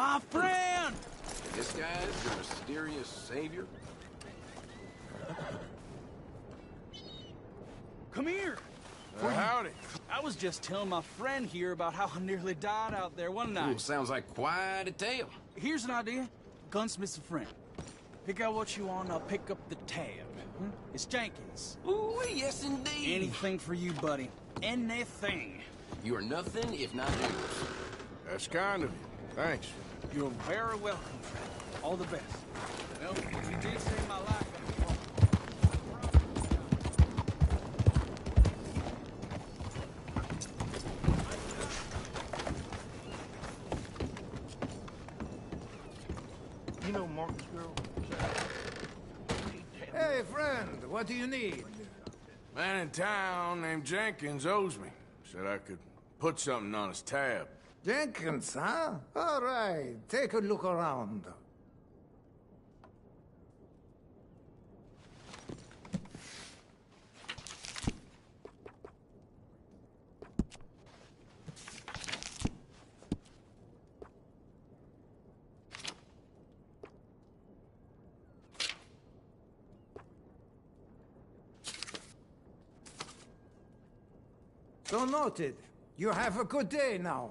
My friend! This guy's your mysterious savior? Come here! Howdy. I was just telling my friend here about how I nearly died out there one night. Ooh, sounds like quite a tale. Here's an idea. Gunsmith's a friend. Pick out what you want, I'll pick up the tab. It's Jenkins. Ooh, yes indeed. Anything for you, buddy. Anything. You are nothing if not generous. That's kind of you. Thanks. You're very welcome, friend. All the best. Well, you did save my life. You know Martin's girl? Hey, friend, what do you need? Man in town named Jenkins owes me. Said I could put something on his tab. Jenkins, huh? All right, take a look around. So noted. You have a good day now.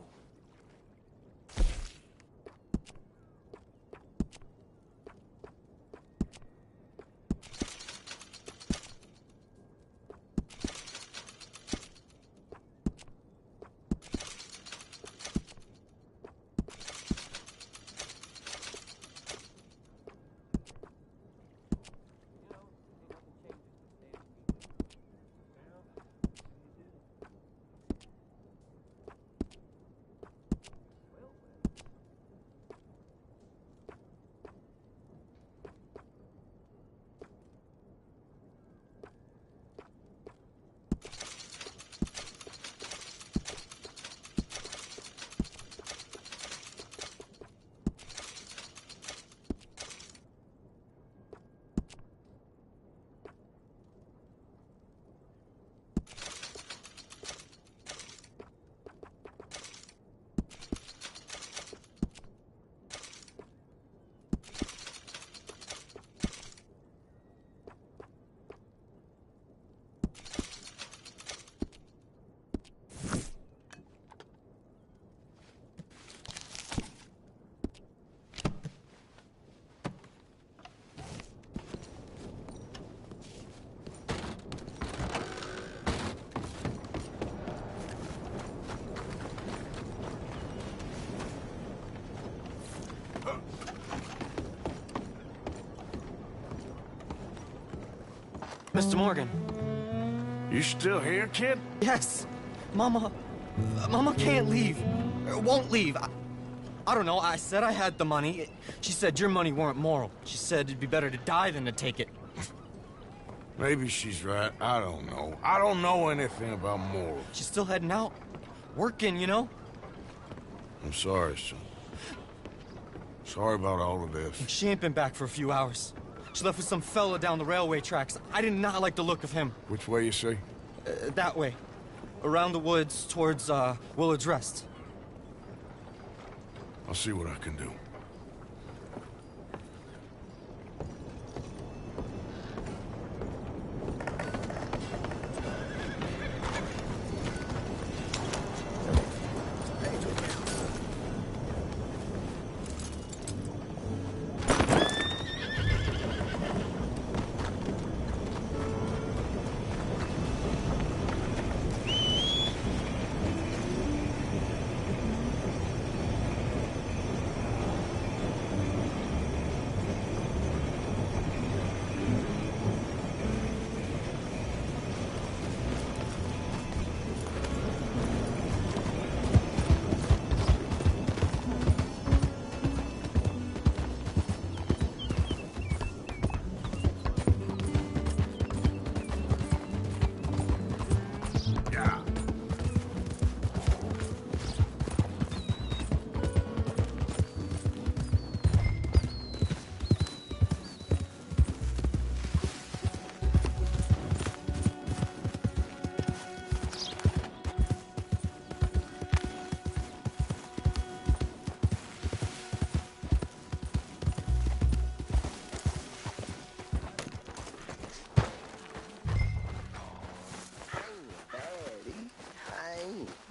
Mr. Morgan. You still here, kid? Yes. Mama can't leave. Won't leave. I don't know. I said I had the money. She said your money weren't moral. She said it'd be better to die than to take it. Maybe she's right. I don't know. I don't know anything about morals. She's still heading out. Working, you know? I'm sorry, son. Sorry about all of this. She ain't been back for a few hours. She left with some fella down the railway tracks. I did not like the look of him. Which way you say? That way. Around the woods towards, Willard's Rest. I'll see what I can do.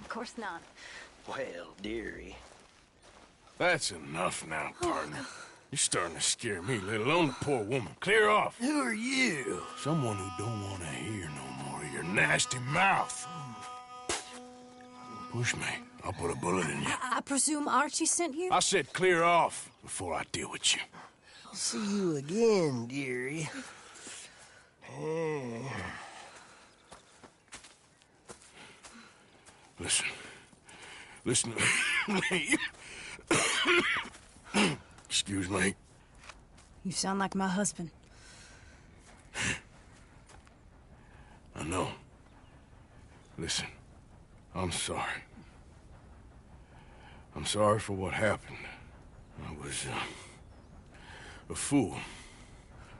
course not. Well, dearie. That's enough now, partner. You're starting to scare me, let alone the poor woman. Clear off. Who are you? Someone who don't want to hear no more of your nasty mouth. Push me. I'll put a bullet in you. I presume Archie sent you? I said clear off before I deal with you. I'll see you again, dearie. Listen. Listen to me. Excuse me. You sound like my husband. I know. Listen, I'm sorry. I'm sorry for what happened. I was, a fool.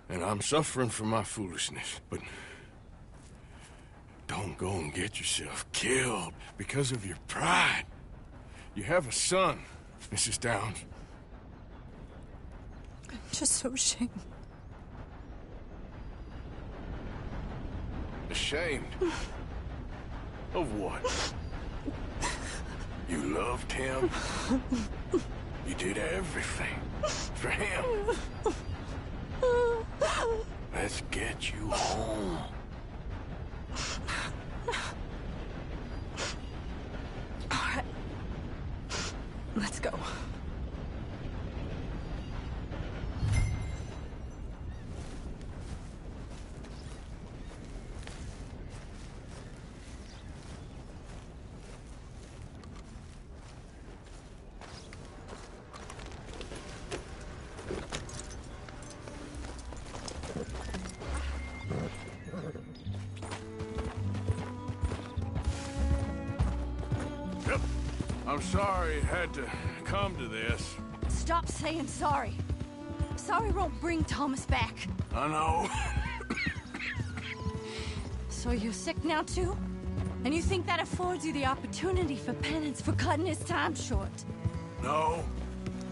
And I'm suffering for my foolishness, but... don't go and get yourself killed because of your pride. You have a son, Mrs. Downs. I'm just so ashamed. Ashamed? Of what? You loved him? You did everything for him. Let's get you home. All right. Let's go. Yep. I'm sorry it had to come to this. Stop saying sorry. Sorry won't bring Thomas back. I know. So you're sick now too? And you think that affords you the opportunity for penance for cutting his time short? No,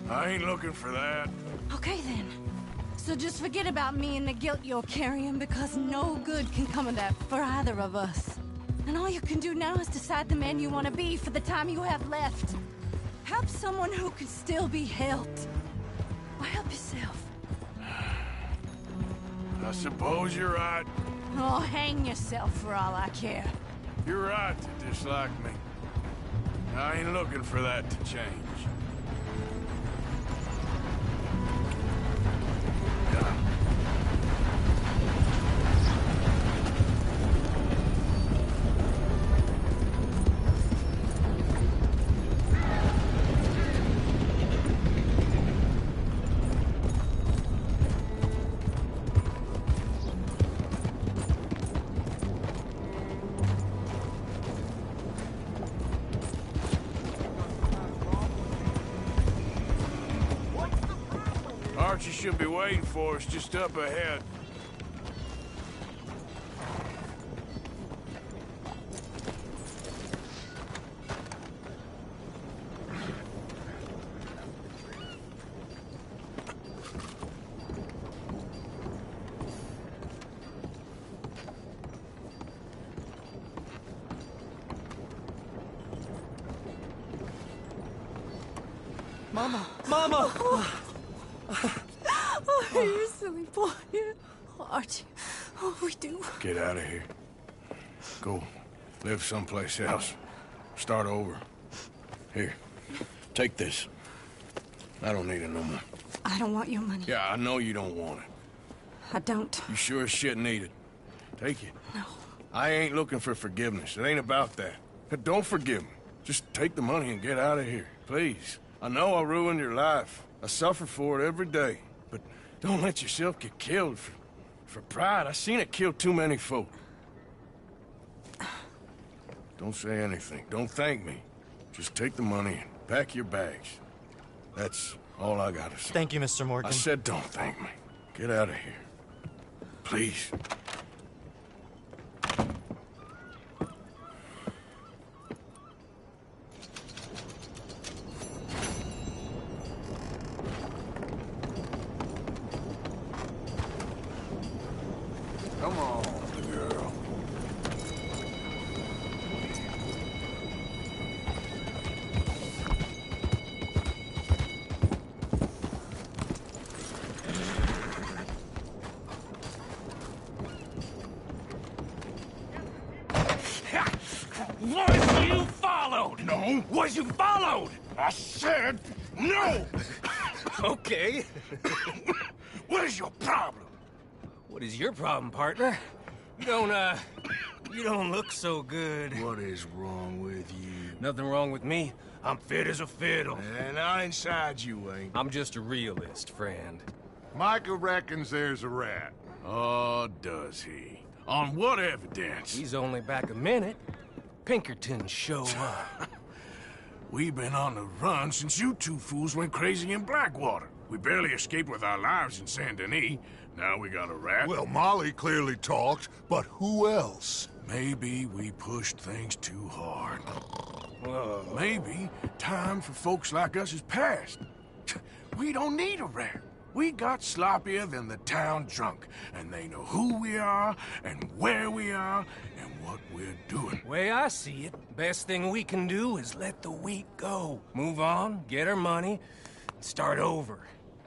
I ain't looking for that. Okay then. So just forget about me and the guilt you're carrying, because no good can come of that for either of us. And all you can do now is decide the man you want to be for the time you have left. Help someone who can still be helped. Or help yourself. I suppose you're right. Oh, hang yourself for all I care. You're right to dislike me. I ain't looking for that to change. Archie should be waiting for us just up ahead. Mama! Mama! Oh, you silly boy. Oh, Archie, what we do? Get out of here. Go live someplace else. Start over. Here, take this. I don't need it no more. I don't want your money. Yeah, I know you don't want it. I don't. You sure as shit need it. Take it. No. I ain't looking for forgiveness. It ain't about that. But don't forgive me. Just take the money and get out of here, please. I know I ruined your life. I suffer for it every day. But don't let yourself get killed for pride. I seen it kill too many folk. Don't say anything. Don't thank me. Just take the money and pack your bags. That's all I gotta say. Thank you, Mr. Morgan. I said don't thank me. Get out of here. Please. Come on, girl. Was you followed? No. Was you followed? I said no. Okay. What is your problem? What is your problem, partner? You don't look so good. What is wrong with you? Nothing wrong with me. I'm fit as a fiddle. And not inside you ain't. I'm just a realist, friend. Micah reckons there's a rat. Oh, does he? On what evidence? He's only back a minute. Pinkertons show up. We've been on the run since you two fools went crazy in Blackwater. We barely escaped with our lives in Saint Denis. Now we got a rat. Well, Molly clearly talked, but who else? Maybe we pushed things too hard. Maybe time for folks like us is past. We don't need a rat. We got sloppier than the town drunk, and they know who we are, and where we are, and what we're doing. Way I see it, best thing we can do is let the wheat go. Move on, get our money, and start over.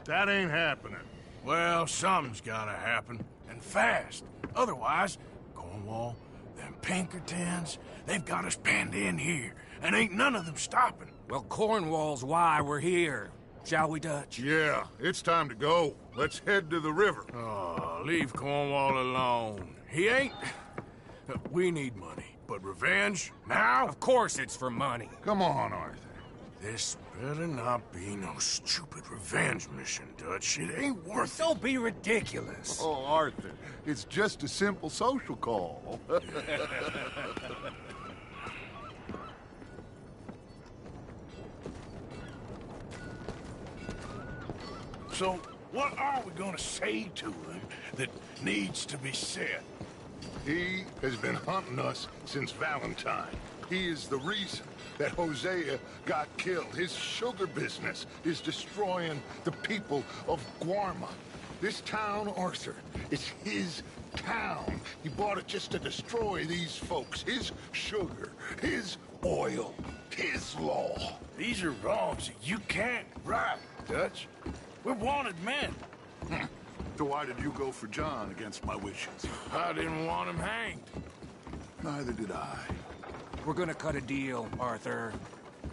That ain't happening. Well, something's gotta happen, and fast. Otherwise, Cornwall, them Pinkertons, they've got us penned in here, and ain't none of them stopping. Well, Cornwall's why we're here. Shall we, Dutch? Yeah, it's time to go. Let's head to the river. Oh, leave Cornwall alone. He ain't... We need money, but revenge, now? Of course it's for money. Come on, Arthur. This better not be no stupid revenge mission, Dutch. It ain't worth it. Don't be ridiculous. Oh, Arthur, it's just a simple social call. So, what are we gonna say to him that needs to be said? He has been hunting us since Valentine. He is the reason that Hosea got killed. His sugar business is destroying the people of Guarma. This town, Arthur, is his town. He bought it just to destroy these folks. His sugar, his oil, his law. These are wrongs that you can't right, Dutch. We're wanted men. So why did you go for John against my wishes? I didn't want him hanged. Neither did I. We're gonna cut a deal, Arthur.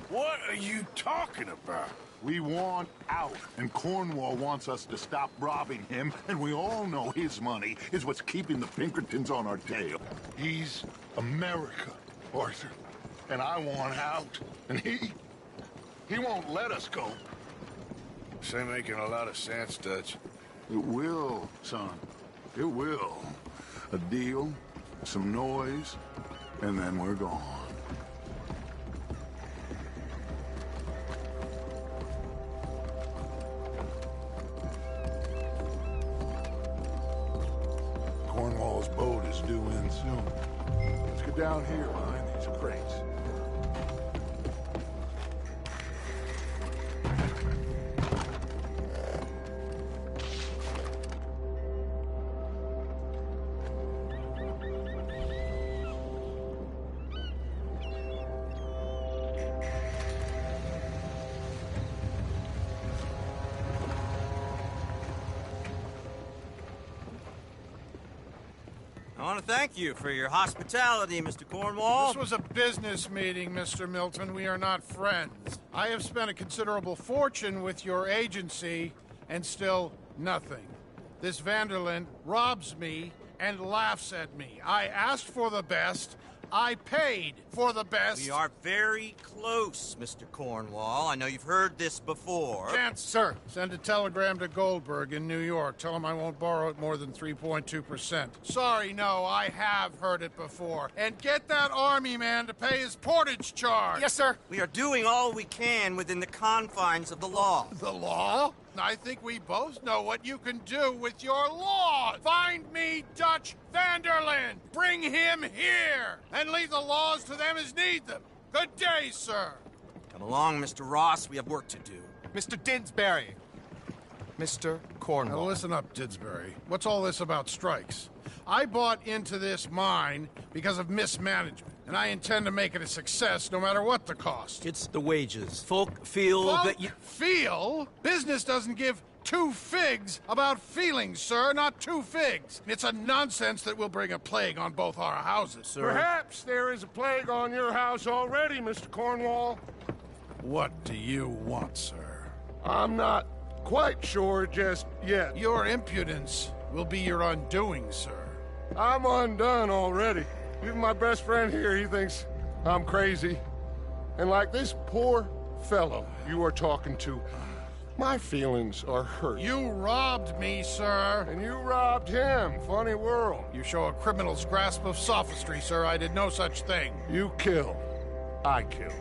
What are you talking about? We want out, and Cornwall wants us to stop robbing him, and we all know his money is what's keeping the Pinkertons on our tail. He's America, Arthur, and I want out, and he won't let us go. This ain't making a lot of sense, Dutch. It will, son. It will. A deal, some noise, and then we're gone. Cornwall's boat is due in soon. Let's get down here behind these crates. I want to thank you for your hospitality, Mr. Cornwall. This was a business meeting, Mr. Milton. We are not friends. I have spent a considerable fortune with your agency, and still nothing. This Vanderlyn robs me and laughs at me. I asked for the best. I paid for the best. We are very close, Mr. Cornwall. I know you've heard this before. Chance, sir. Send a telegram to Goldberg in New York. Tell him I won't borrow it more than 3.2%. Sorry, no, I have heard it before. And get that army man to pay his portage charge. Yes, sir. We are doing all we can within the confines of the law. The law? I think we both know what you can do with your law. Find me Dutch Vanderlyn. Bring him here. And leave the laws to them as need them. Good day, sir. Come along, Mr. Ross. We have work to do. Mr. Didsbury. Mr. Cornwall. Now listen up, Didsbury. What's all this about strikes? I bought into this mine because of mismanagement, and I intend to make it a success no matter what the cost. It's the wages. Folk feel that you... Feel? Business doesn't give two figs about feelings, sir, not two figs. It's a nonsense that will bring a plague on both our houses, sir. Perhaps there is a plague on your house already, Mr. Cornwall. What do you want, sir? I'm not quite sure just yet. Your impudence will be your undoing, sir. I'm undone already. Even my best friend here, he thinks I'm crazy. And like this poor fellow you are talking to, my feelings are hurt. You robbed me, sir. And you robbed him. Funny world. You show a criminal's grasp of sophistry, sir. I did no such thing. You kill. I kill.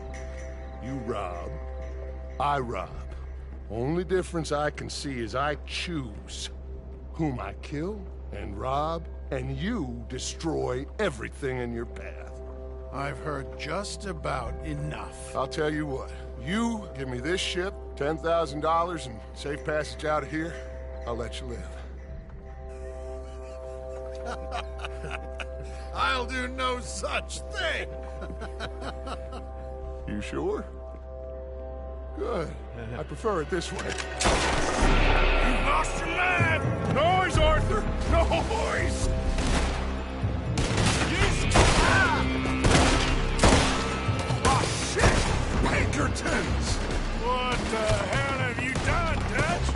You rob. I rob. Only difference I can see is I choose whom I kill and rob, and you destroy everything in your path. I've heard just about enough. I'll tell you what. You give me this ship, $10,000, and safe passage out of here, I'll let you live. I'll do no such thing. You sure? Good. I prefer it this way. You lost your man! Noise, Arthur! Noise! Oh, shit! Pinkertons! What the hell have you done, Dutch?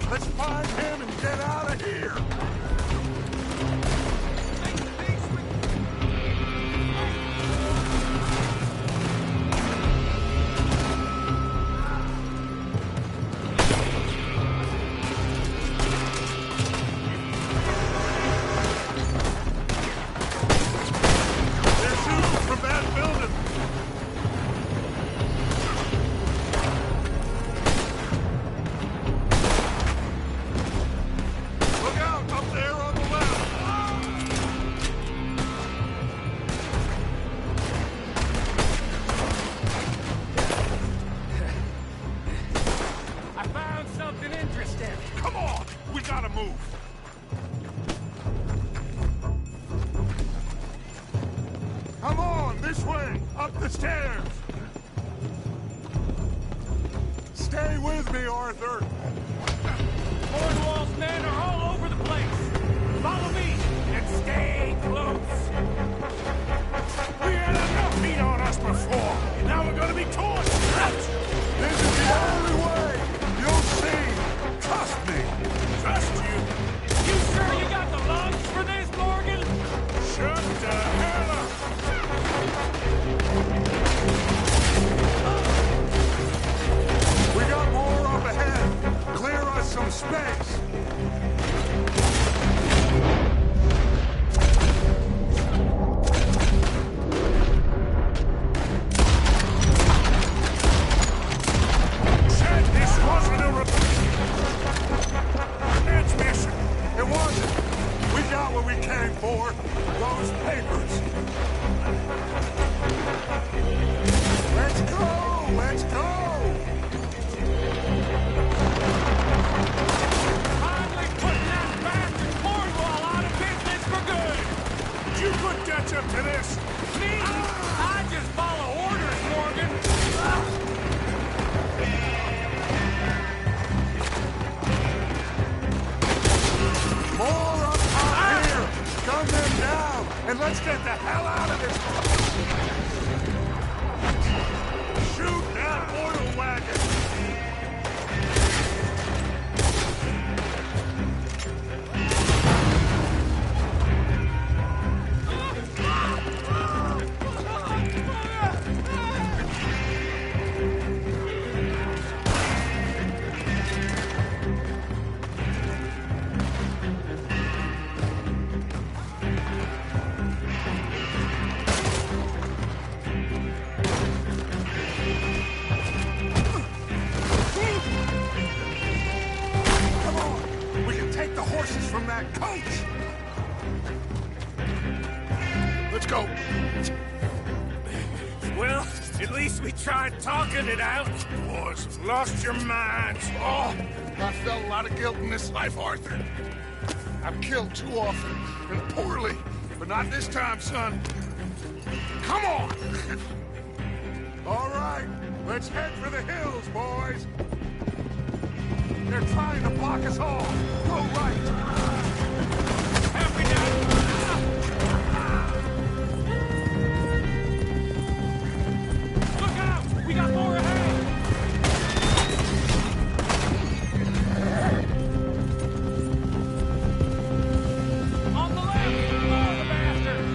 Let's find him and get out of here! They're shooting from that building! Come on, this way, up the stairs! Stay with me, Arthur! Cornwall's men are all over the place! Follow me, and stay close! We had enough meat on us before, and now we're gonna be torn! This is the only way! You'll see! Trust me! Trust you! You sure you got the lungs for this, Morgan? Shut the hell up! We got more up ahead. Clear us some space. Said this wasn't a revenge mission. It wasn't. We got what we came for. Those papers. Let's go! Let's go! Finally putting that bastard Cornwall out of business for good! Did you put Dutch up to this? Me? I just follow orders, Morgan! More up top here! Gun them down! And let's get the hell out of this! Shoot that oil wagon! From that coach! The Let's go. Well, at least we tried talking it out. Boys, lost your minds. Oh, I felt a lot of guilt in this life, Arthur. I've killed too often and poorly, but not this time, son. Come on! All right, let's head for the hills, boys. They're trying to block us all. Go right. Happy now. Look out! We got more ahead! On the left! More the bastards!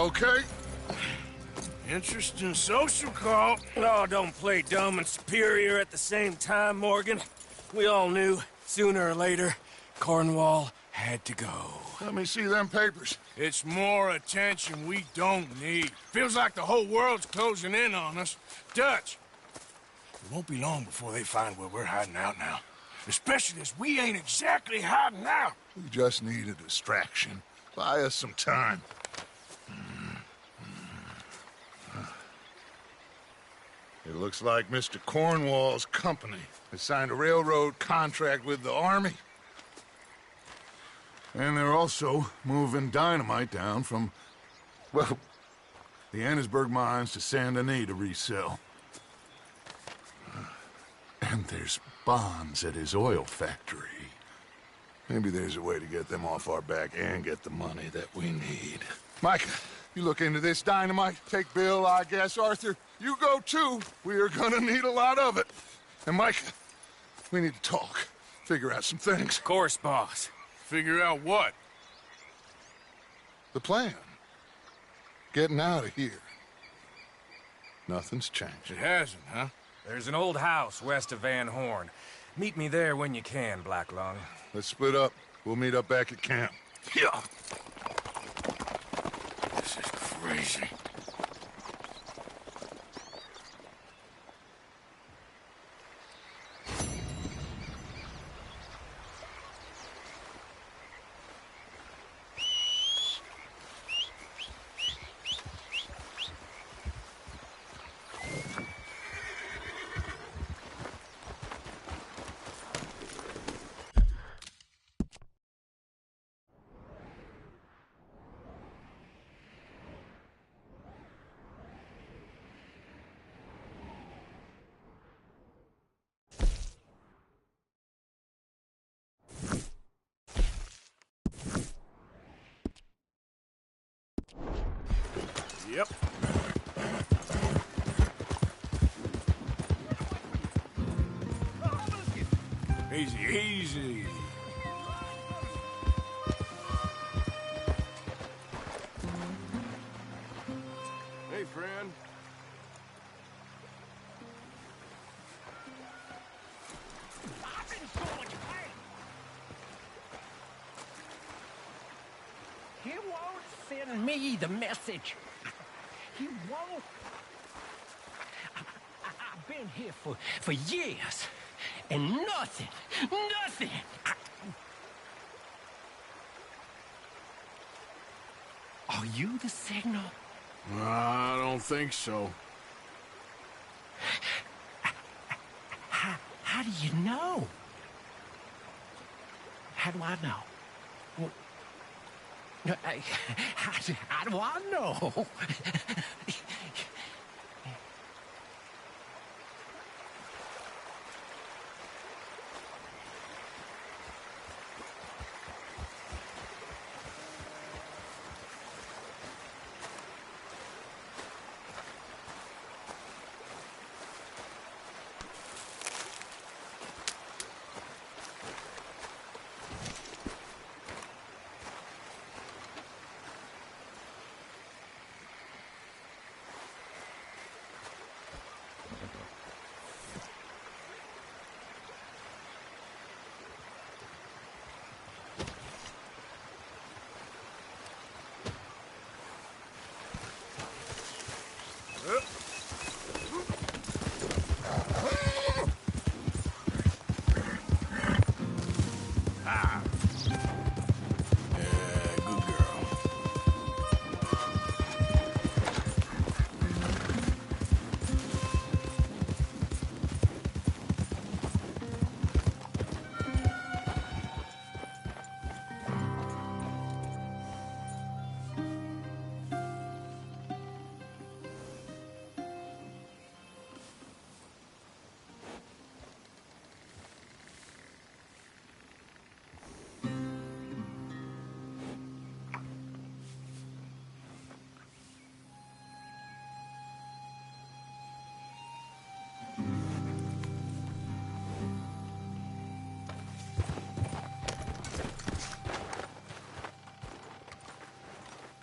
Okay. Interesting social call. Oh, don't play dumb and superior at the same time, Morgan. We all knew, sooner or later, Cornwall had to go. Let me see them papers. It's more attention we don't need. Feels like the whole world's closing in on us. Dutch, it won't be long before they find where we're hiding out now. Especially as we ain't exactly hiding out. We just need a distraction. Buy us some time. It looks like Mr. Cornwall's company has signed a railroad contract with the Army. And they're also moving dynamite down from, well, the Annesburg mines to Saint Denis to resell. And there's bonds at his oil factory. Maybe there's a way to get them off our back and get the money that we need. Micah, you look into this dynamite. Take Bill, I guess. Arthur, you go too. We are gonna need a lot of it. And Micah, we need to talk. Figure out some things. Of course, boss. Figure out what? The plan. Getting out of here. Nothing's changed. It hasn't, huh? There's an old house west of Van Horn. Meet me there when you can, Blacklung. Let's split up. We'll meet up back at camp. Yeah. This is crazy. Yep. Easy, easy. Hey, friend. He won't send me the message. He won't. I've been here for years, and nothing. Are you the signal? I don't think so. How do you know? How do I know? Well, how do I know?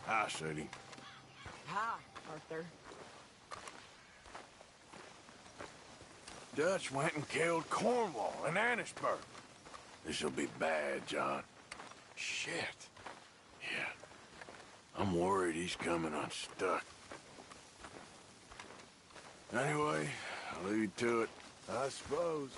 Hi, Sadie. Hi, Arthur. Dutch went and killed Cornwall in Annisburg. This'll be bad, John. Shit. Yeah. I'm worried he's coming unstuck. Anyway, I'll leave you to it, I suppose.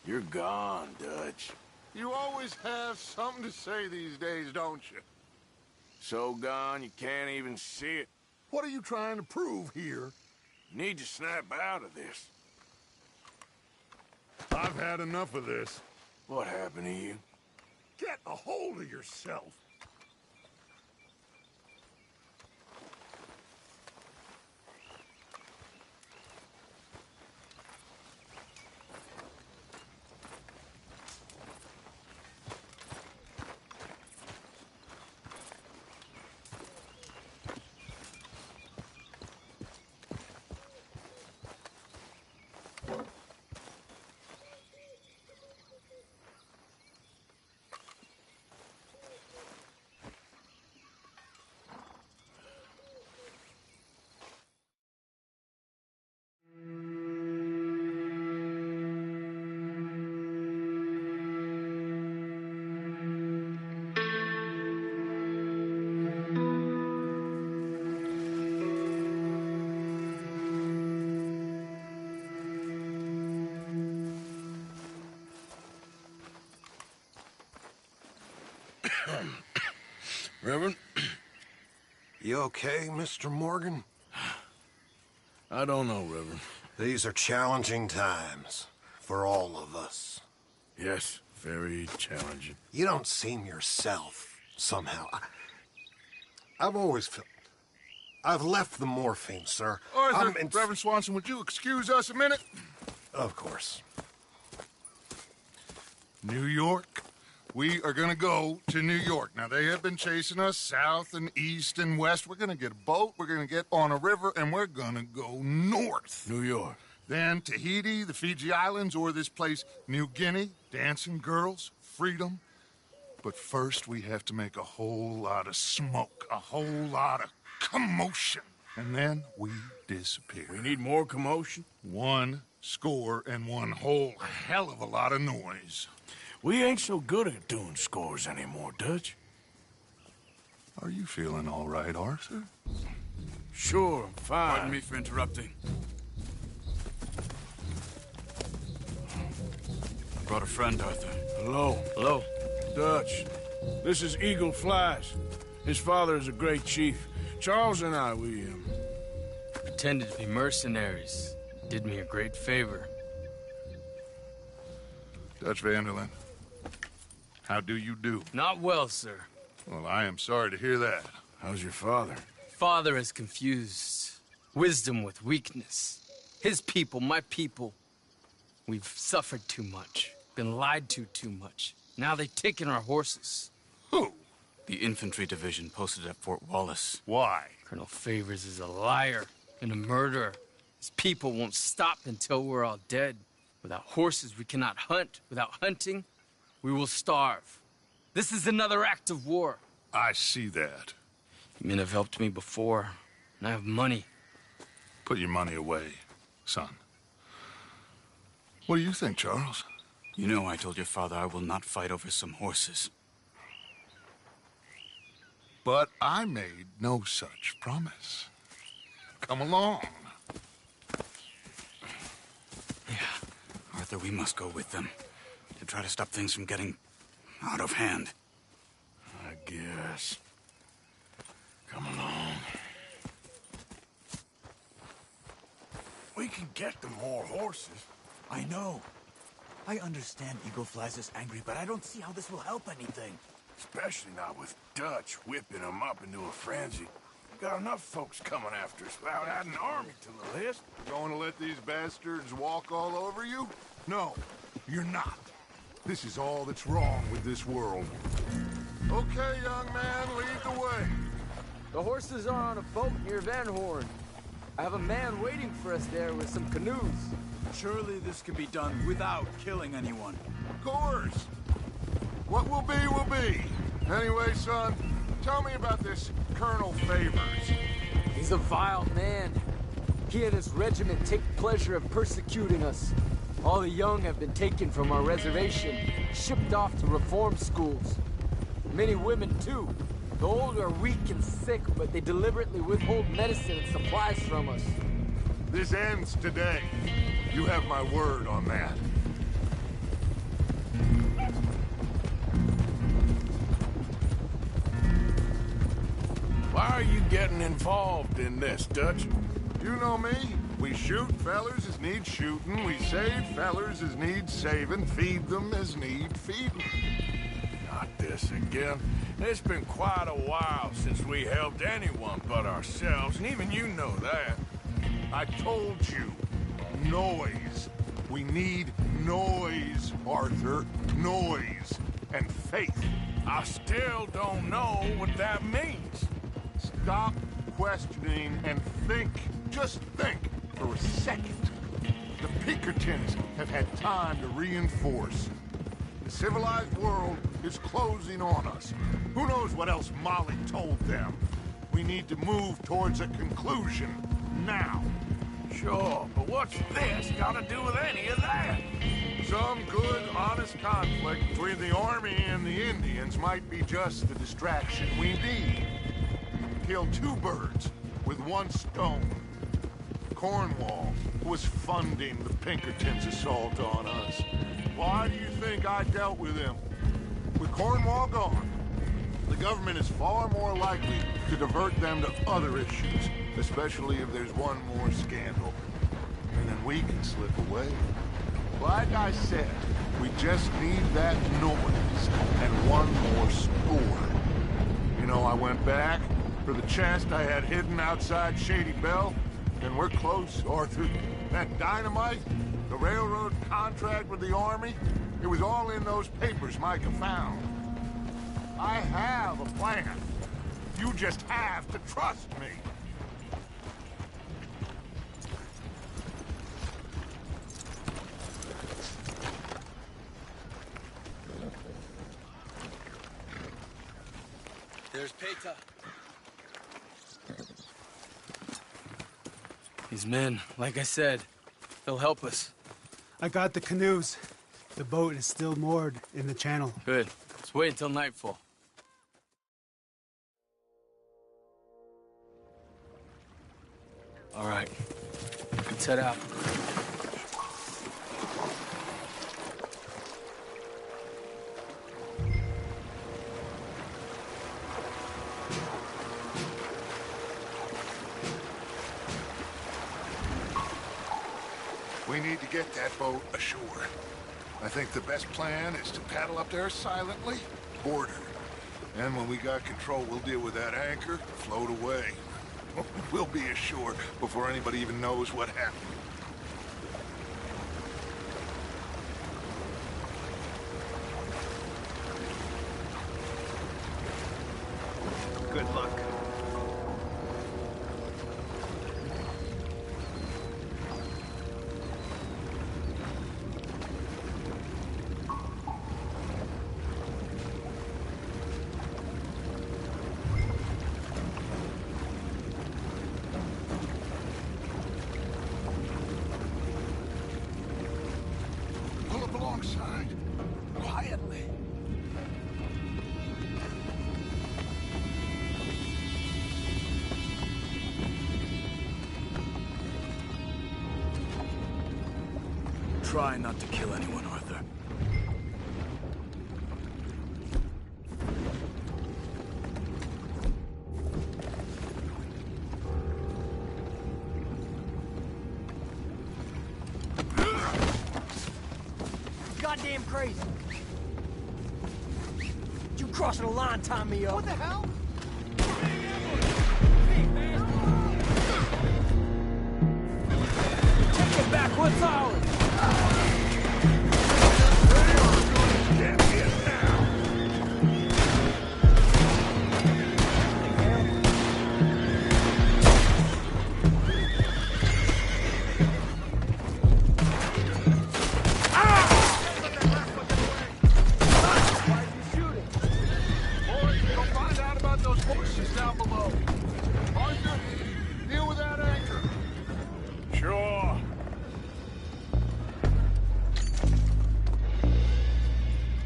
You're gone, Dutch. You always have something to say these days, don't you? So gone, you can't even see it. What are you trying to prove here? You need to snap out of this. I've had enough of this. What happened to you? Get a hold of yourself. Reverend? You okay, Mr. Morgan? I don't know, Reverend. These are challenging times for all of us. Yes, very challenging. You don't seem yourself, somehow. I've always felt... I've left the morphine, sir. Arthur, Reverend Swanson, would you excuse us a minute? Of course. New York. We are gonna go to New York. Now, they have been chasing us south and east and west. We're gonna get a boat, we're gonna get on a river, and we're gonna go north. New York. Then Tahiti, the Fiji Islands, or this place, New Guinea, dancing girls, freedom. But first, we have to make a whole lot of smoke, a whole lot of commotion. And then we disappear. We need more commotion? 1 score and 1 whole hell of a lot of noise. We ain't so good at doing scores anymore, Dutch. Are you feeling all right, Arthur? Sure, I'm fine. Pardon me for interrupting. brought a friend, Arthur. Hello. Hello. Dutch. This is Eagle Flies. His father is a great chief. Charles and I, we pretended to be mercenaries. Did me a great favor. Dutch van der Linde, how do you do? Not well, sir. Well, I am sorry to hear that. How's your father? Father has confused wisdom with weakness. His people, my people. We've suffered too much. Been lied to too much. Now they've taken our horses. Who? The infantry division posted at Fort Wallace. Why? Colonel Favors is a liar and a murderer. His people won't stop until we're all dead. Without horses, we cannot hunt. Without hunting, we will starve. This is another act of war. I see that. You men have helped me before, and I have money. Put your money away, son. What do you think, Charles? You know I told your father I will not fight over some horses. But I made no such promise. Come along. Yeah, Arthur, we must go with them to try to stop things from getting out of hand. I guess. Come along. We can get them more horses. I know. I understand Eagle Flies is angry, but I don't see how this will help anything. Especially not with Dutch whipping them up into a frenzy. We got enough folks coming after us without adding an army to the list. Going to let these bastards walk all over you? No, you're not. This is all that's wrong with this world. Okay, young man, lead the way. The horses are on a boat near Van Horn. I have a man waiting for us there with some canoes. Surely this can be done without killing anyone. Of course. What will be. Anyway, son, tell me about this Colonel Favors. He's a vile man. He and his regiment take pleasure in persecuting us. All the young have been taken from our reservation, shipped off to reform schools. Many women, too. The old are weak and sick, but they deliberately withhold medicine and supplies from us. This ends today. You have my word on that. Why are you getting involved in this, Dutch? You know me. We shoot fellers as need shooting. We save fellers as need saving. Feed them as need feeding. Not this again. It's been quite a while since we helped anyone but ourselves, and even you know that. I told you. Noise. We need noise, Arthur. Noise. And faith. I still don't know what that means. Stop questioning and think. Just think for a second. The Pinkertons have had time to reinforce. The civilized world is closing on us. Who knows what else Molly told them? We need to move towards a conclusion now. Sure, but what's this got to do with any of that? Some good, honest conflict between the army and the Indians might be just the distraction we need. Kill two birds with one stone. Cornwall was funding the Pinkertons' assault on us. Why do you think I dealt with him? With Cornwall gone, the government is far more likely to divert them to other issues, especially if there's one more scandal. And then we can slip away. Like I said, we just need that noise and one more score. You know, I went back for the chest I had hidden outside Shady Belle, and we're close, Arthur. That dynamite, the railroad contract with the army, it was all in those papers Micah found. I have a plan. You just have to trust me. There's Peta. These men, like I said, they'll help us. I got the canoes. The boat is still moored in the channel. Good. Let's wait until nightfall. All right. Let's head out. need to get that boat ashore. I think the best plan is to paddle up there silently, board her. And when we got control, we'll deal with that anchor, float away. We'll be ashore before anybody even knows what happened. Good luck. Pull up alongside. Quietly. Try not to kill anyone, Arthur. Goddamn crazy. You crossing the line, tie me up. What the hell? Take it back, what's ours? Sure.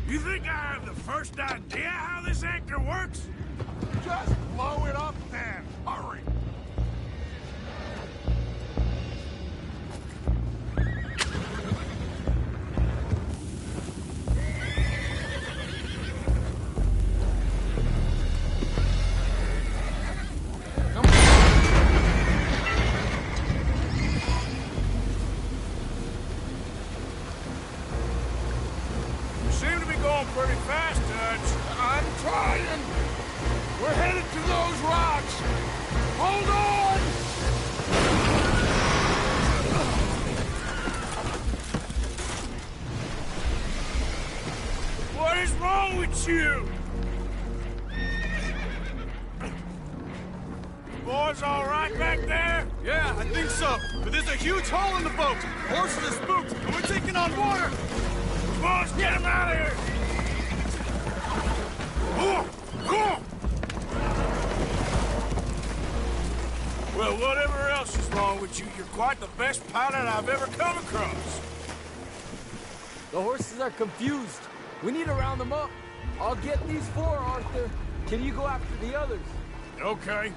You think I have the first idea how this anchor works? Just blow it up then. Hurry. You seem to be going pretty fast, Dutch. I'm trying. We're headed to those rocks. Hold on! What is wrong with you? Boys all right back there? Yeah, I think so. But there's a huge hole in the boat. Horses are spooked, and we're taking on water. Boys, get him out of here! Well, whatever else is wrong with you, you're quite the best pilot I've ever come across. The horses are confused. We need to round them up. I'll get these four, Arthur. Can you go after the others? Okay.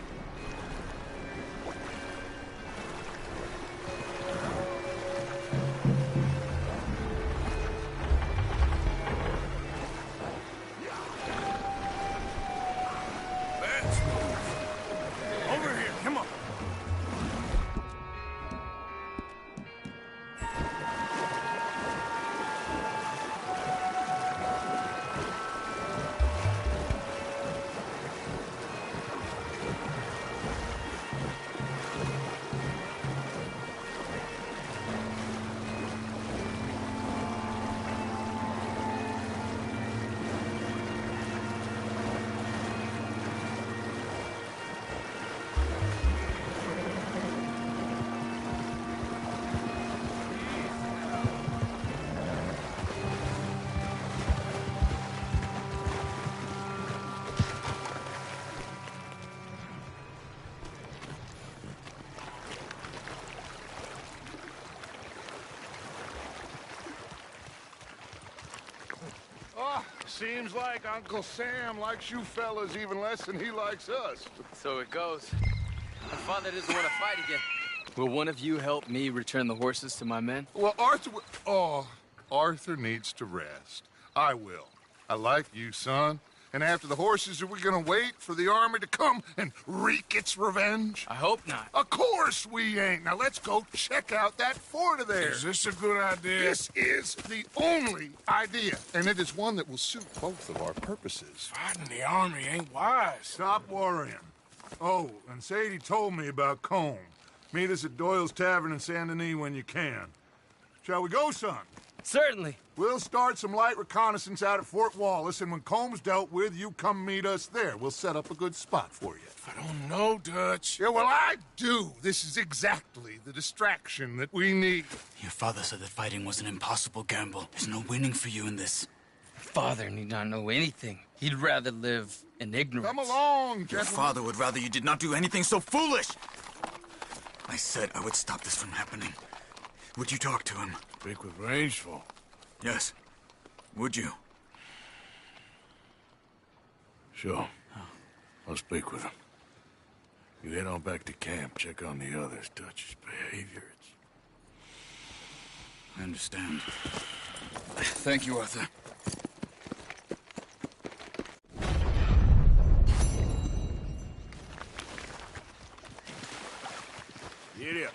Let's move. Over here, come on. Seems like Uncle Sam likes you fellas even less than he likes us. So it goes. My father doesn't want to fight again. Will one of you help me return the horses to my men? Well, Arthur... Oh, Arthur needs to rest. I will. I like you, son. And after the horses, are we gonna wait for the army to come and wreak its revenge? I hope not. Of course we ain't. Now let's go check out that fort of theirs. Is this a good idea? This is the only idea, and it is one that will suit both of our purposes. Fighting the army ain't wise. Stop worrying. Oh, and Sadie told me about Combe. Meet us at Doyle's Tavern in Saint Denis when you can. Shall we go, son? Certainly. We'll start some light reconnaissance out at Fort Wallace, and when Comb's dealt with, you come meet us there. We'll set up a good spot for you. I don't know, Dutch. Yeah, well, I do. This is exactly the distraction that we need. Your father said that fighting was an impossible gamble. There's no winning for you in this. Father need not know anything. He'd rather live in ignorance. Come along, Your gentlemen. father would rather you did not do anything so foolish. I said I would stop this from happening. Would you talk to him? Speak with Rangeful. Yes. Would you? Sure. I'll speak with him. You head on back to camp, check on the others, Dutch's behavior. I understand. Thank you, Arthur. Get up.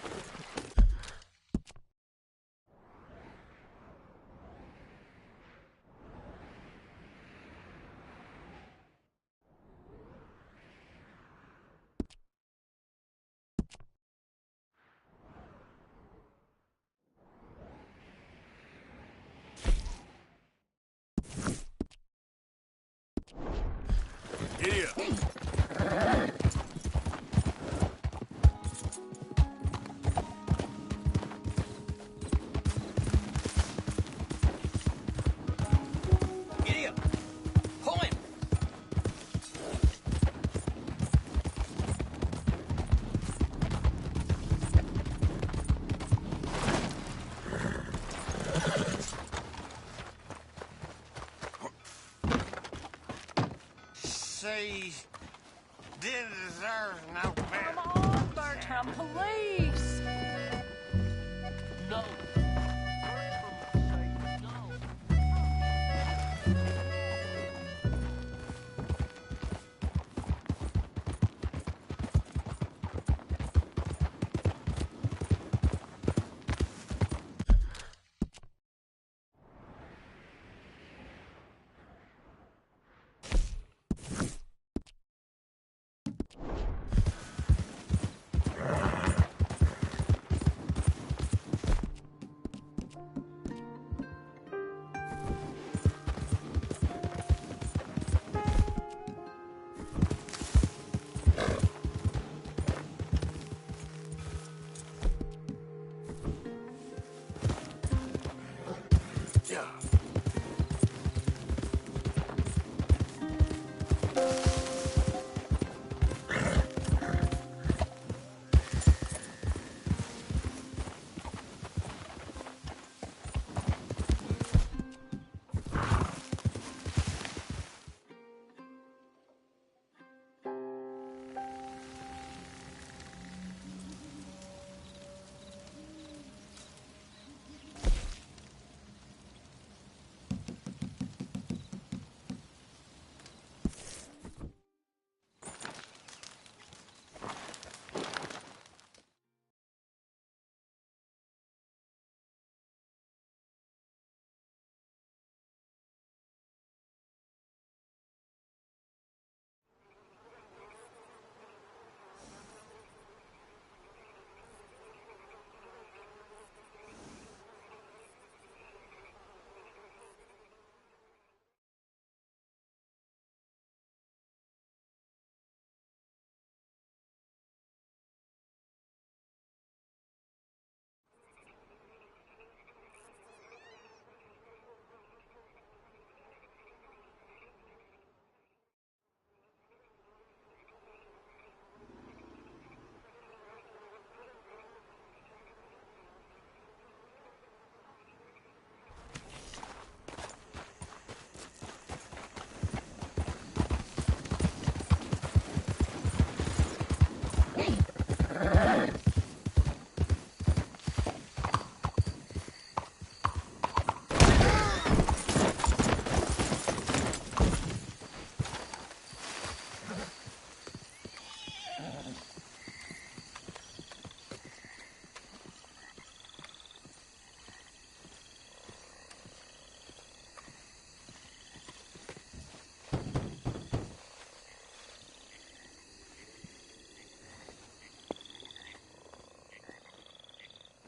She did deserve no better. Come on, Bertram, police! No.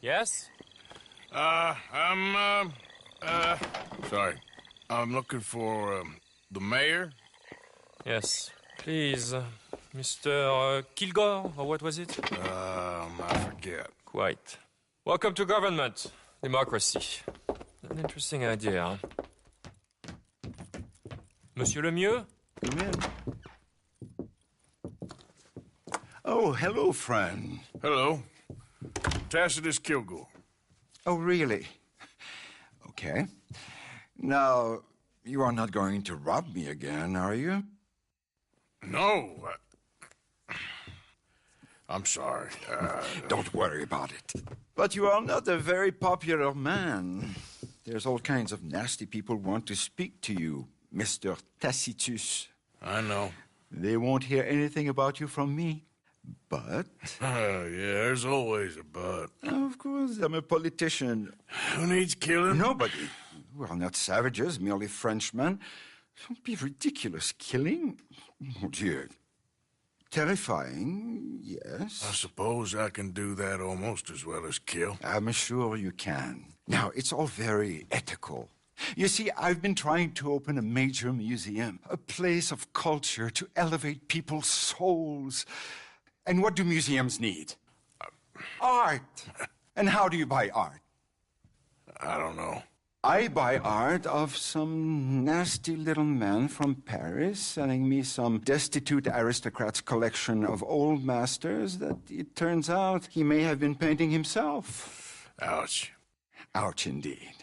Yes? Sorry. I'm looking for, the mayor? Yes. Please, Mr. Kilgore, or what was it? I forget. Quite. Welcome to government. Democracy. An interesting idea, huh? Monsieur Lemieux? Come in. Oh, hello, friend. Hello. Tacitus Kilgore. Oh, really? Okay. Now, you are not going to rob me again, are you? No. I'm sorry. Don't worry about it. But you are not a very popular man. There's all kinds of nasty people who want to speak to you, Mr. Tacitus. I know. They won't hear anything about you from me. But... yeah, there's always a but. Of course, I'm a politician. Who needs killing? Nobody. We are not savages, merely Frenchmen. Don't be ridiculous. Killing? Oh, dear. Terrifying, yes. I suppose I can do that almost as well as kill. I'm sure you can. Now, it's all very ethical. You see, I've been trying to open a major museum, a place of culture to elevate people's souls. And what do museums need? Art. And how do you buy art? I don't know. I buy art of some nasty little man from Paris selling me some destitute aristocrat's collection of old masters that it turns out he may have been painting himself. Ouch. Ouch indeed.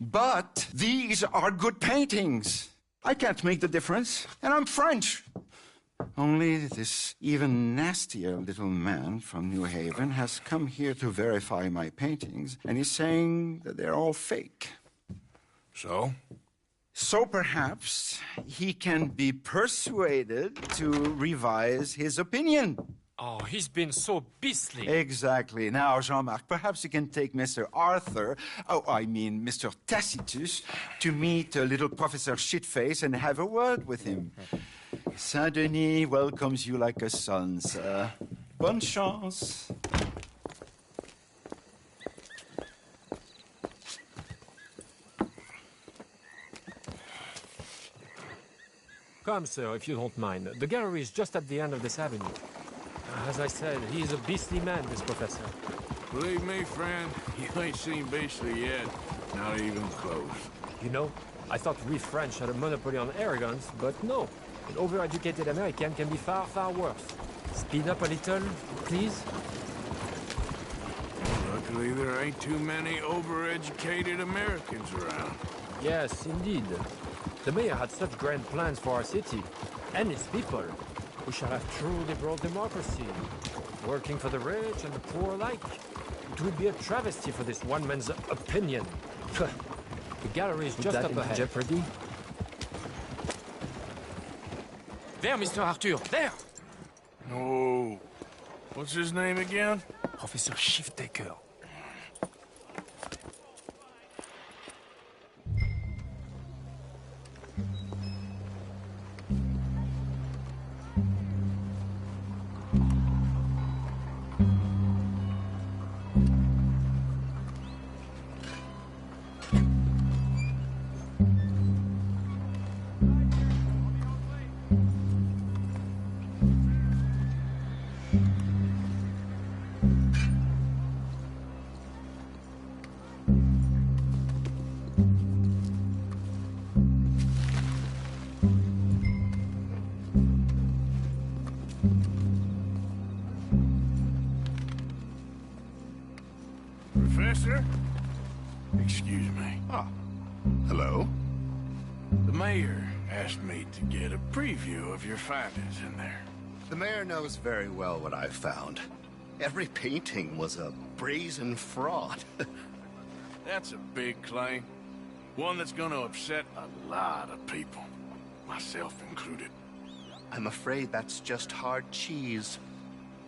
But these are good paintings. I can't make the difference, and I'm French. Only this even nastier little man from New Haven has come here to verify my paintings, and he's saying that they're all fake. So? So perhaps he can be persuaded to revise his opinion. Oh, he's been so beastly. Exactly. Now, Jean-Marc, perhaps you can take Mr. Arthur, Mr. Tacitus, to meet little Professor Shitface and have a word with him. Saint-Denis welcomes you like a son, sir. Bonne chance. Come, sir, if you don't mind. The gallery is just at the end of this avenue. As I said, he's a beastly man, this professor. Believe me, friend, you ain't seen beastly yet. Not even close. You know, I thought we French had a monopoly on arrogance, but no. An overeducated American can be far, far worse. Speed up a little, please. Luckily, there ain't too many overeducated Americans around. Yes, indeed. The mayor had such grand plans for our city and its people. We shall have true liberal democracy, working for the rich and the poor alike. It would be a travesty for this one man's opinion. The gallery is just up ahead. Jeopardy? There, Mr. Arthur, there! Oh, what's his name again? Professor Shiftaker. Professor? Excuse me. Ah, hello? The mayor asked me to get a preview of your findings in there. The mayor knows very well what I've found. Every painting was a brazen fraud. That's a big claim. One that's gonna upset a lot of people, myself included. I'm afraid that's just hard cheese.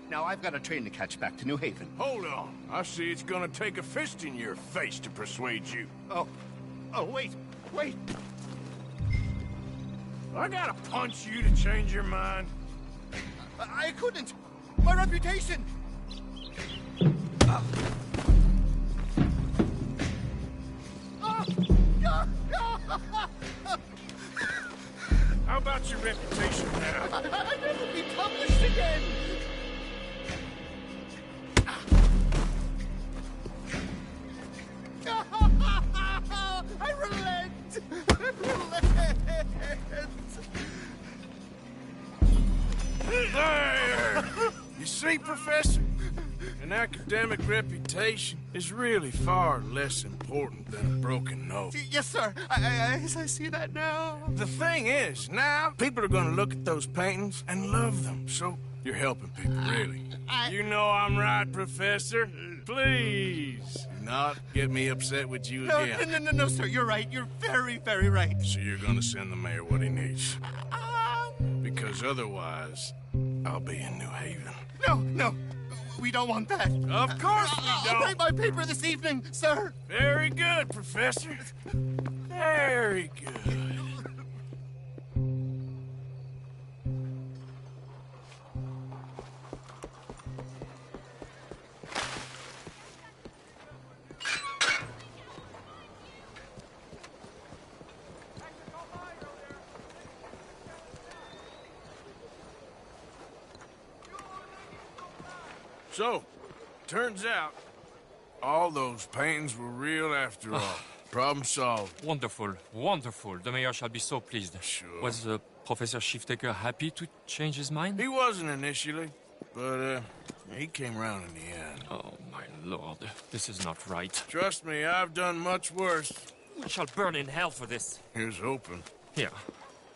Now, I've got a train to catch back to New Haven. Hold on. I see it's gonna take a fist in your face to persuade you. Oh, wait. I gotta punch you to change your mind. I couldn't. My reputation. How about your reputation now? I'll never be published again! I relent! I relent! There! You see, Professor? An academic reputation is really far less important than a broken nose. Yes, sir. I see that now. The thing is, now people are gonna look at those paintings and love them, so you're helping people, really. You know I'm right, Professor. Please, do not get me upset with you again. No, sir. You're right. You're very, very right. So you're gonna send the mayor what he needs. Because otherwise, I'll be in New Haven. No. We don't want that. Of course we don't. I'll write my paper this evening, sir. Very good, Professor. Very good. So, turns out, all those paintings were real after all. Problem solved. Wonderful, wonderful. The mayor shall be so pleased. Sure. Was Professor Shiftaker happy to change his mind? He wasn't initially, but he came around in the end. Oh, my lord. This is not right. Trust me, I've done much worse. We shall burn in hell for this. Here's hoping. Here.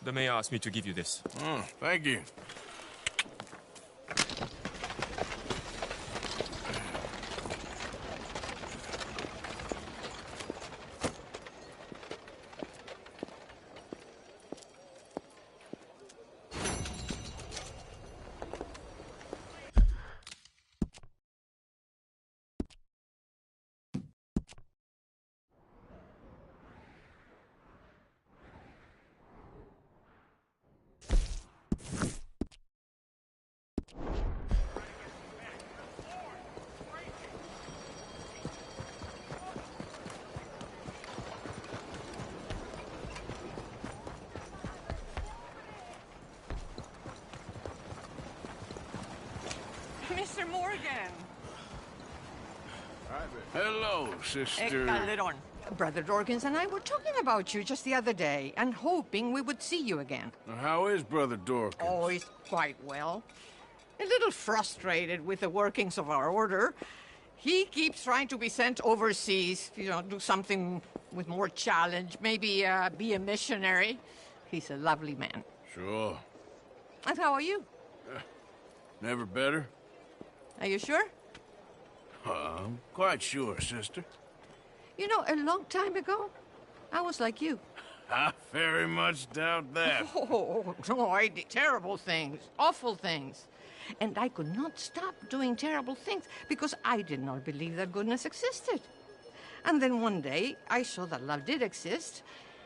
The mayor asked me to give you this. Oh, thank you. Mr. Morgan. Hello, sister. Calderon. Brother Dorkins and I were talking about you just the other day and hoping we would see you again. How is Brother Dorkins? Oh, he's quite well. A little frustrated with the workings of our order. He keeps trying to be sent overseas, do something with more challenge, maybe be a missionary. He's a lovely man. Sure. And how are you? Never better? Are you sure? I'm quite sure, sister. You know, a long time ago, I was like you. I very much doubt that. Oh, no, I did terrible things, awful things. And I could not stop doing terrible things because I did not believe that goodness existed. And then one day, I saw that love did exist.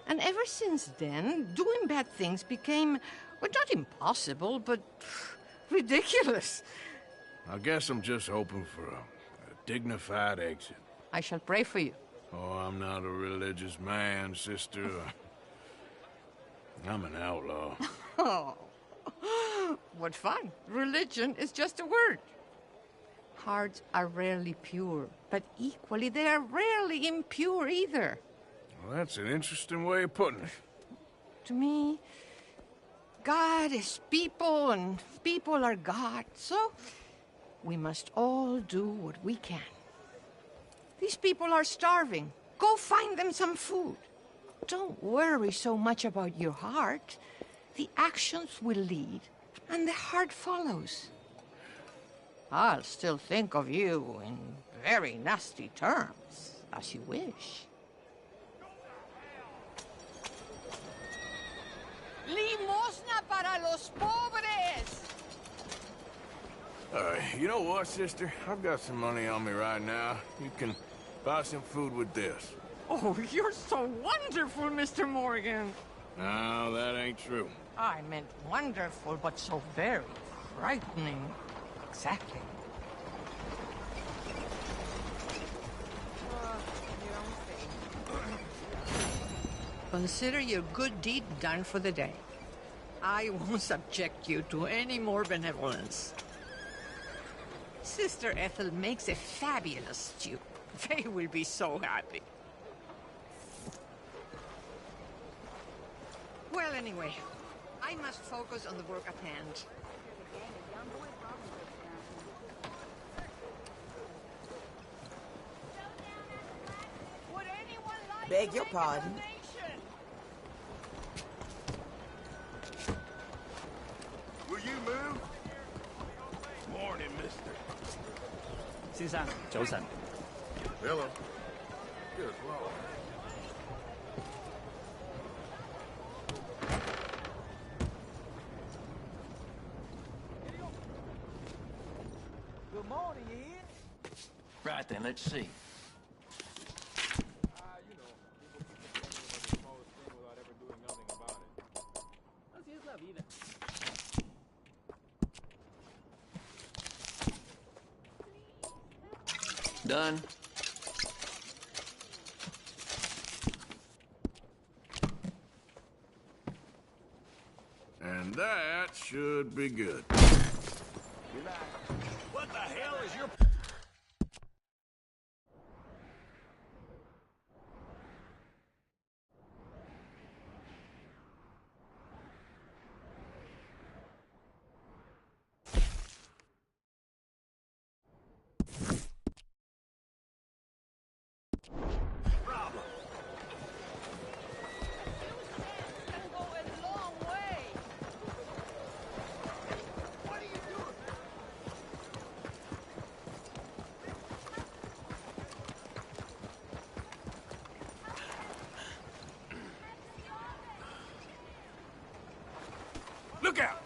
And ever since then, doing bad things became, well, not impossible, but ridiculous. I guess I'm just hoping for a dignified exit. I shall pray for you. Oh, I'm not a religious man, sister. I'm an outlaw. Oh, what fun. Religion is just a word. Hearts are rarely pure, but equally they are rarely impure either. Well, that's an interesting way of putting it. To me, God is people and people are God, so we must all do what we can. These people are starving. Go find them some food. Don't worry so much about your heart. The actions will lead, and the heart follows. I'll still think of you in very nasty terms, as you wish. Limosna para los pobres! You know what, sister? I've got some money on me right now. You can buy some food with this. Oh, you're so wonderful, Mr. Morgan. No, that ain't true. I meant wonderful, but so very frightening. Exactly. Consider your good deed done for the day. I won't subject you to any more benevolence. Sister Ethel makes a fabulous stew. They will be so happy. Well, anyway, I must focus on the work at hand. Beg your pardon? Will you move? Morning, mister. 先生，早晨。 Hello. Good Lord. Good morning, Ian. Right then, let's see. Done. And that should be good. What the hell is your... Look out!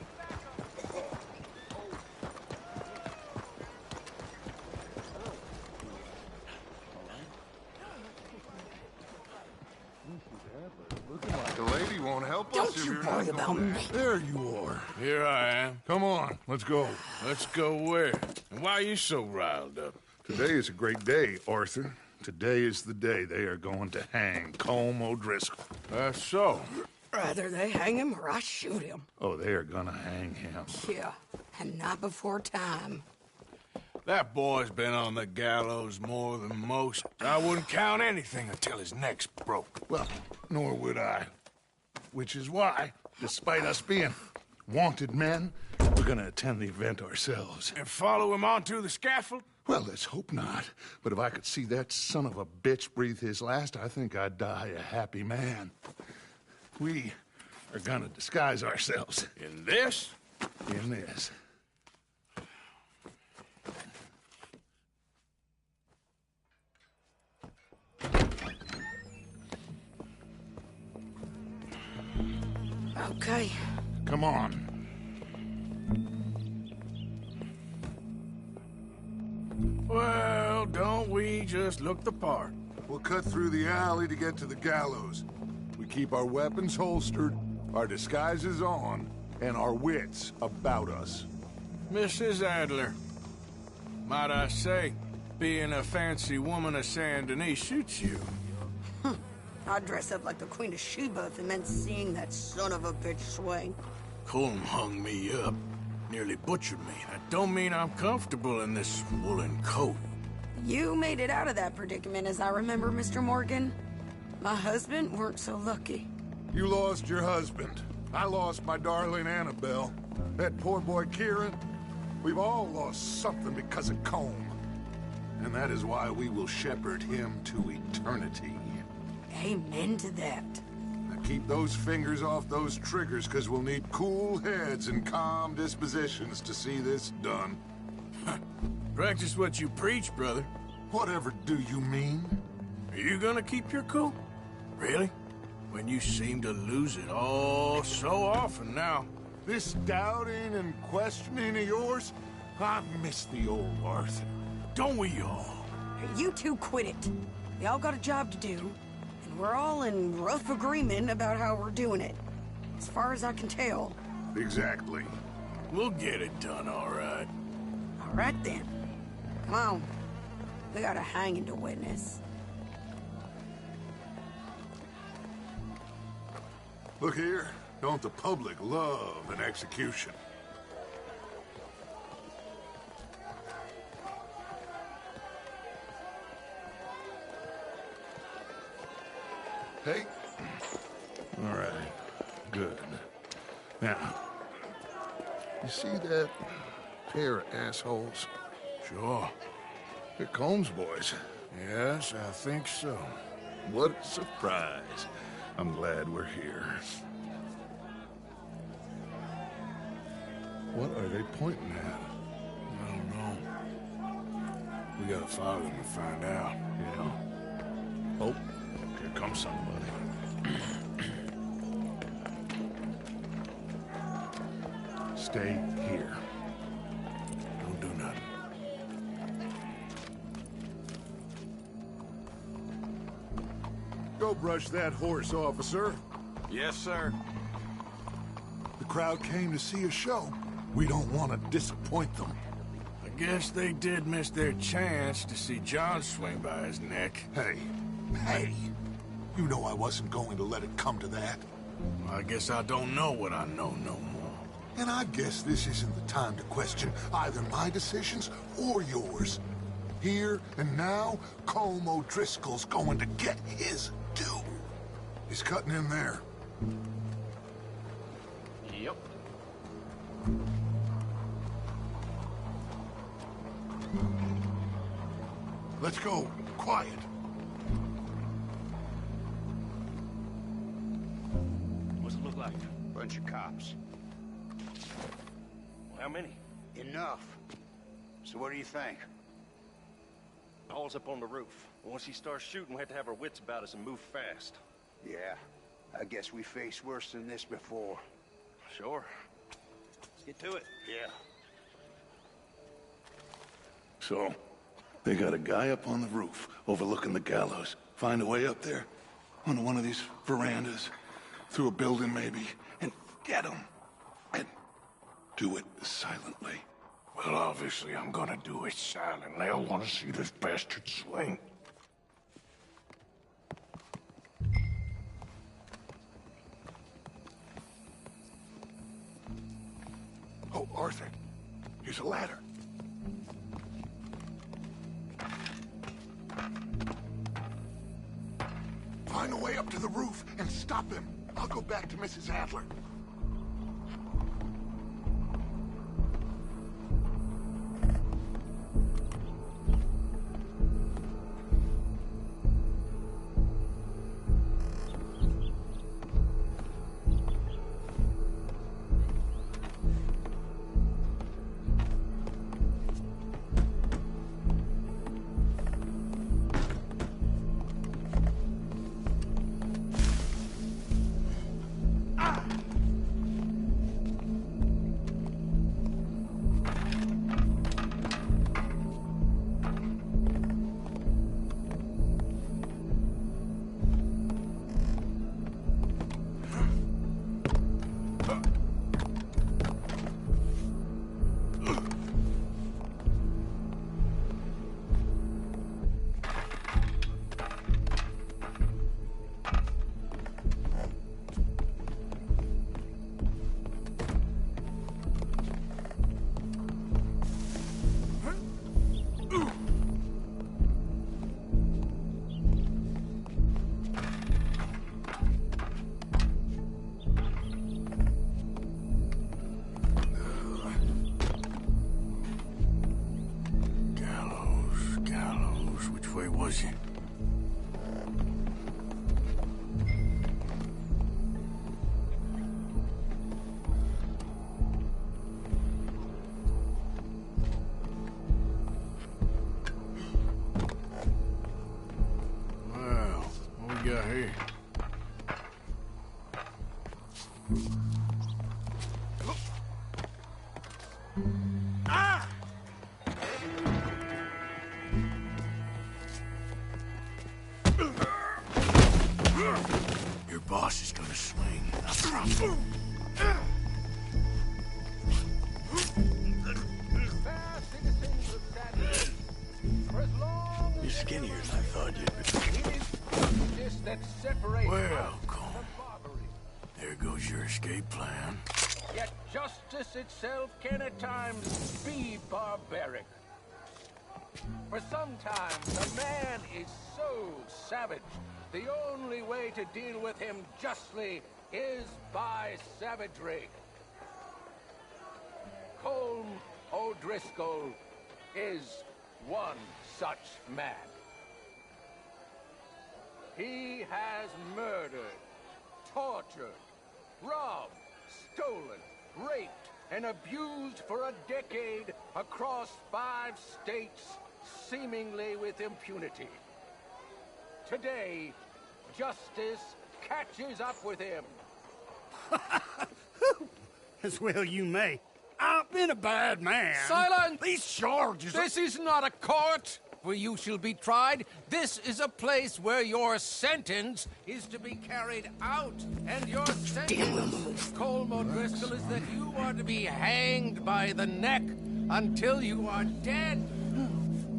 Looking like the lady won't help Don't us. if you you're worry not about going me. back. There you are. Here I am. Come on, let's go. Let's go where? And why are you so riled up? Today is a great day, Arthur. Today is the day they are going to hang Colm O'Driscoll. That's so. Rather they hang him or I shoot him. Oh, they are gonna hang him. Yeah, and not before time. That boy's been on the gallows more than most. I wouldn't count anything until his neck's broke. Well, nor would I. Which is why, despite us being wanted men, we're gonna attend the event ourselves. And follow him onto the scaffold? Well, let's hope not. But if I could see that son of a bitch breathe his last, I think I'd die a happy man. We are gonna disguise ourselves. In this? In this. Okay. Come on. Well, don't we just look the part? We'll cut through the alley to get to the gallows. We keep our weapons holstered, our disguises on, and our wits about us. Mrs. Adler, might I say, being a fancy woman of Saint Denis suits you. I'd dress up like the Queen of Sheba if it meant seeing that son of a bitch swing. Colm hung me up, nearly butchered me. That don't mean I'm comfortable in this woolen coat. You made it out of that predicament, as I remember, Mr. Morgan. My husband weren't so lucky. You lost your husband. I lost my darling Annabelle. That poor boy Kieran. We've all lost something because of Colm. And that is why we will shepherd him to eternity. Amen to that. Now keep those fingers off those triggers, because we'll need cool heads and calm dispositions to see this done. Practice what you preach, brother. Whatever do you mean? Are you gonna keep your cool? Really? When you seem to lose it all so often now. This doubting and questioning of yours? I miss the old Arthur. Don't we all? You two quit it. We all got a job to do, and we're all in rough agreement about how we're doing it. As far as I can tell. Exactly. We'll get it done, all right. All right, then. Come on. We got a hanging to witness. Look here. Don't the public love an execution? Hey. All right. Good. Now, You see that pair of assholes? sure. They're Combs boys. Yes, I think so. What a surprise. I'm glad we're here. What are they pointing at? I don't know. We gotta follow them and find out. Yeah. Oh, here comes somebody. Stay here. Don't do nothing. Go brush that horse, officer. Yes, sir. The crowd came to see a show. We don't want to disappoint them. I guess they did miss their chance to see John swing by his neck. Hey, you know I wasn't going to let it come to that. I guess I don't know what I know no more. And I guess this isn't the time to question either my decisions or yours. Here and now, Colm O'Driscoll's going to get his due. He's cutting in there. Yep. Let's go. Quiet. What's it look like? Bunch of cops. How many? Enough. So what do you think? Paul's up on the roof. Once he starts shooting, we have to have our wits about us and move fast. Yeah, I guess we faced worse than this before. Sure. Let's get to it. Yeah. So, they got a guy up on the roof overlooking the gallows. Find a way up there, onto one of these verandas, through a building maybe, and get him. And do it silently. Well, obviously I'm gonna do it silently. I want to see this bastard swing. Oh, Arthur, here's a ladder. Find a way up to the roof and stop him. I'll go back to Mrs. Adler. Was he? Well, what we got here? Your boss is gonna swing. I promise. You're skinnier than I thought you'd be. That separates Well, Colm, There goes your escape plan. Yet justice itself can at times be barbaric. For sometimes a man is so savage, the only way to deal with him justly is by savagery. Colm O'Driscoll is one such man. He has murdered, tortured, robbed, stolen, raped, and abused for a decade across 5 states, seemingly with impunity. Today, justice catches up with him. As well you may. I've been a bad man. Silence! These charges This is not a court where you shall be tried. This is a place where your sentence is to be carried out. And your sentence, Colm O'Driscoll, is that you are to be hanged by the neck until you are dead.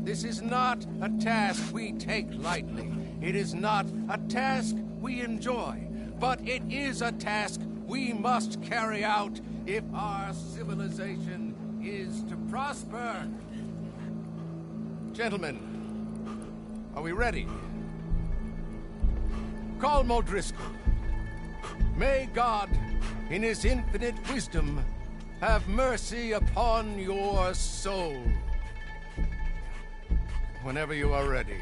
This is not a task we take lightly. It is not a task we enjoy. But it is a task we must carry out if our civilization is to prosper. Gentlemen, are we ready? Colm O'Driscoll, may God, in his infinite wisdom, have mercy upon your soul. Whenever you are ready.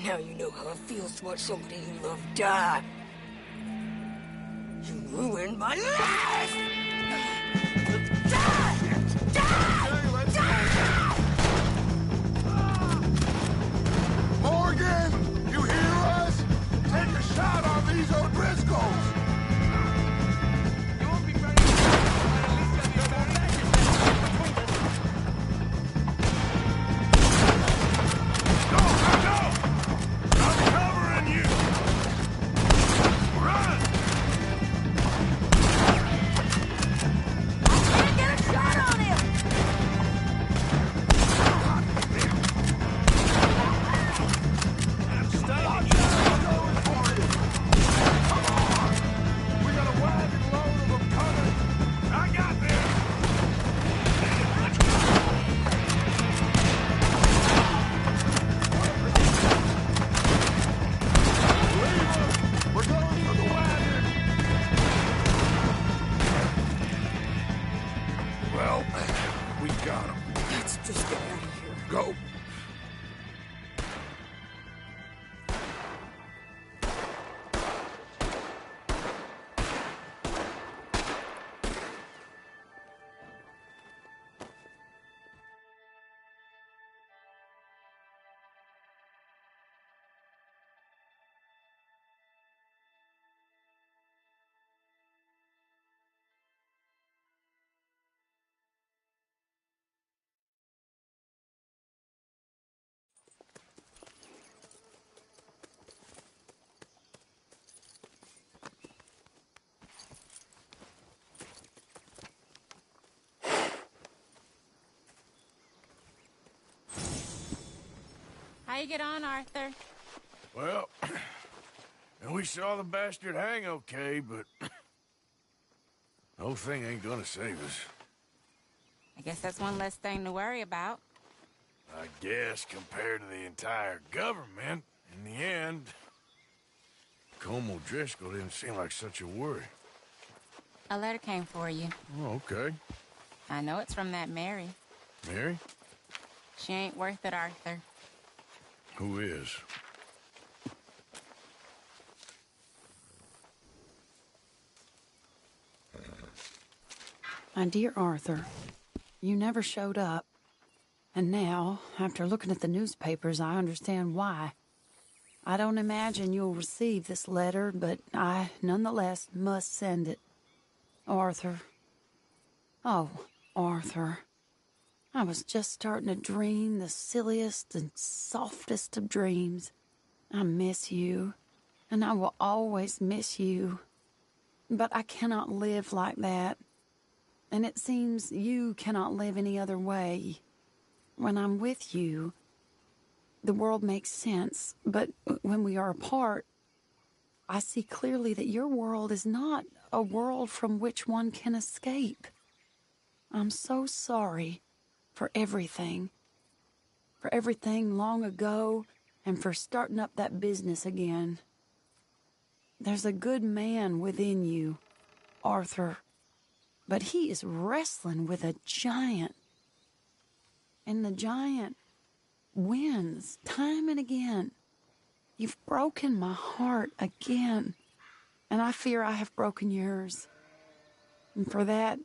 Now you know how it feels to watch somebody you love die. You ruined my life! Morgan, you hear us? Take a shot on these O'Driscolls! How you get on, Arthur? Well, we saw the bastard hang okay, but the whole thing ain't gonna save us. I guess that's one less thing to worry about. I guess compared to the entire government, in the end, Colm O'Driscoll didn't seem like such a worry. A letter came for you. Oh, okay. I know it's from that Mary. Mary? She ain't worth it, Arthur. Who is? My dear Arthur, you never showed up. And now, after looking at the newspapers, I understand why. I don't imagine you'll receive this letter, but I, nonetheless, must send it. Arthur. Oh, Arthur. I was just starting to dream the silliest and softest of dreams. I miss you, and I will always miss you. But I cannot live like that. And it seems you cannot live any other way. When I'm with you, the world makes sense, but when we are apart, I see clearly that your world is not a world from which one can escape. I'm so sorry for everything long ago, and for starting up that business again. There's a good man within you, Arthur, but he is wrestling with a giant. And the giant wins time and again. You've broken my heart again, and I fear I have broken yours. And for that,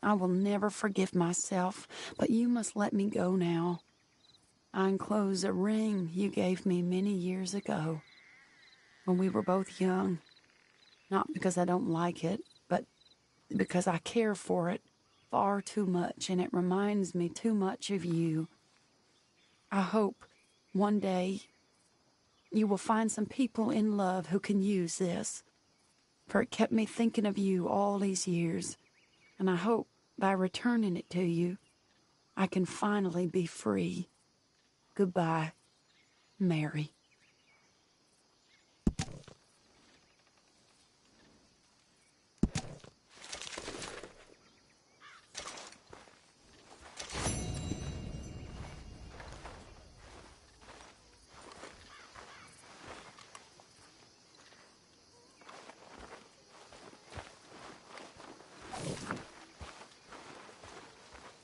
I will never forgive myself, but you must let me go now. I enclose a ring you gave me many years ago, when we were both young. Not because I don't like it, but because I care for it far too much, and it reminds me too much of you. I hope one day you will find some people in love who can use this, for it kept me thinking of you all these years, and I hope by returning it to you, I can finally be free. Goodbye, Mary.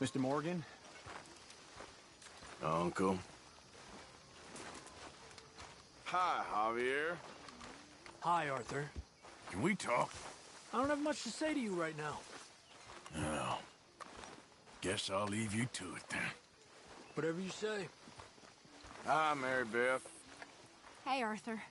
Mr. Morgan? Uncle. Hi, Javier. Hi, Arthur. Can we talk? I don't have much to say to you right now. No. Guess I'll leave you to it then. Whatever you say. Hi, Mary Beth. Hey, Arthur.